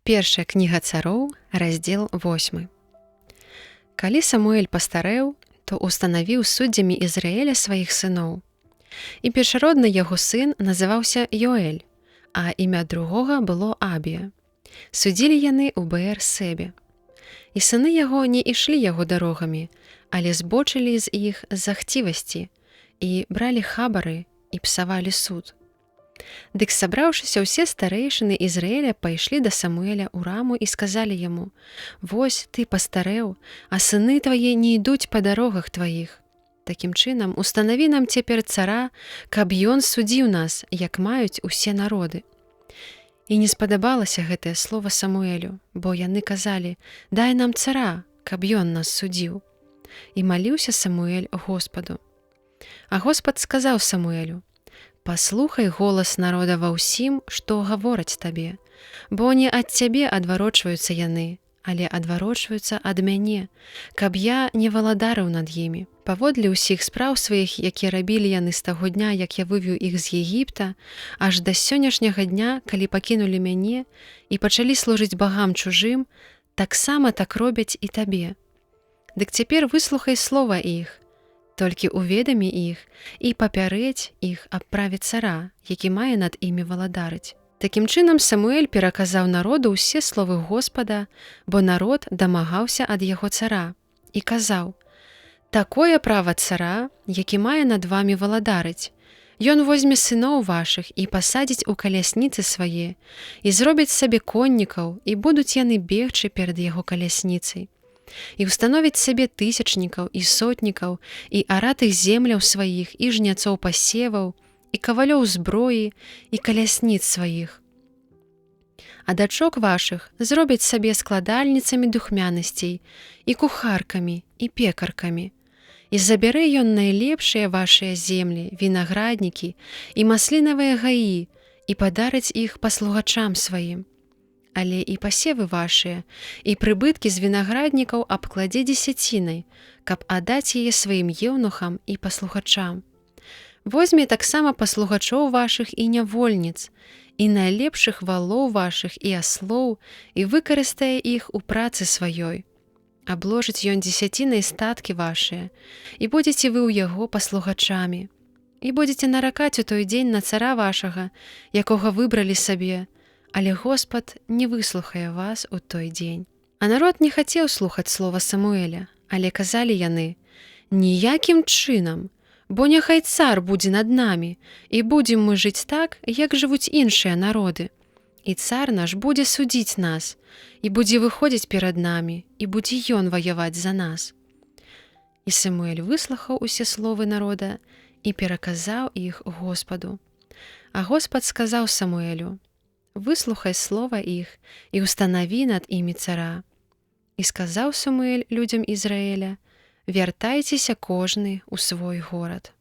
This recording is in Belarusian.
Першая кніга цароў, раздзел 8. Калі Самуэль пастарэў, то устанавіў суддзямі Ізраіля сваіх сыноў. І першародны яго сын называўся Йоэль, а імя другога было Абія. Судзілі яны ў Беэр-Себе. І сыны яго не ішлі яго дарогамі, але збочылі з іх з-за хцівасці і бралі хабары і псавалі суд. Дык сабраўшыся ўсе старэйшыны Ізраіля пайшлі да Самуэля ў раму і сказалі яму: «Вось ты пастарэў, а сыны твае не ідуць па дарогах тваіх. Такім чынам устанаві нам цяпер цара, каб ён судзіў нас, як маюць усе народы». І не спадабалася гэтае слова Самуэлю, бо яны казалі: «Дай нам цара, каб ён нас судзіў». І маліўся Самуэль Господу. А Господ сказаў Самуэлю: «Паслухай голас народа ва ўсім, што гавораць табе, бо не ад цябе адварочваюцца яны, але адварочваюцца ад мяне, каб я не валадарыў над імі. Паводле ўсіх спраў сваіх, якія рабілі яны з таго дня, як я вывеў іх з Егіпта, аж да сённяшняга дня, калі пакінулі мяне і пачалі служыць багам чужым, таксама так робяць і табе. Дык цяпер выслухай слова іх, толькі уведамі іх і папярэдзь іх аб праве цара, які мае над імі валадарыць». Такім чынам Самуэль пераказаў народу ўсе словы Господа, бо народ дамагаўся ад яго цара, і казаў: «Такое права цара, які мае над вамі валадарыць. Ён возьме сыноў вашых і пасадзіць у калясніцы свае, і зробіць сабе коннікаў, і будуць яны бегчы перад яго калясніцай. І ўстановіць сабе тысячнікаў і сотнікаў, і аратых земляў сваіх, і жняцоў пасеваў, і кавалёў зброі, і калясніц сваіх. А дачок вашых зробяць сабе складальніцамі духмянасцей, і кухаркамі, і пекаркамі. І забярэ ён найлепшыя вашыя землі, вінаграднікі і маслінавыя гаі, і падарыць іх паслугачам сваім. Але і пасевы вашыя, і прыбыткі з вінаграднікаў абкладзе дзесяцінай, каб аддаць яе сваім еўнухам і паслугачам. Возьме таксама паслугачоў вашых і нявольніц, і найлепшых валоў вашых і аслоў, і выкарыстае іх у працы сваёй. Абложыць ён дзесяцінай статкі вашыя, і будзеце вы ў яго паслугачамі. І будзеце наракаць у той дзень на цара вашага, якога выбралі сабе, але Господ не выслухае вас у той дзень». А народ не хацеў слухаць слова Самуэля, але казалі яны: «Ніякім чынам, бо няхай цар будзе над намі, і будзем мы жыць так, як жывуць іншыя народы. І цар наш будзе судзіць нас, і будзе выходзіць перад намі, і будзе ён ваяваць за нас». І Самуэль выслухаў усе словы народа і пераказаў іх Господу. А Господ сказаў Самуэлю: «Выслухай слова іх і ўстанаві над імі цара». І сказаў Самуэль людзям Ізраіля: «Вяртайцеся кожны ў свой горад».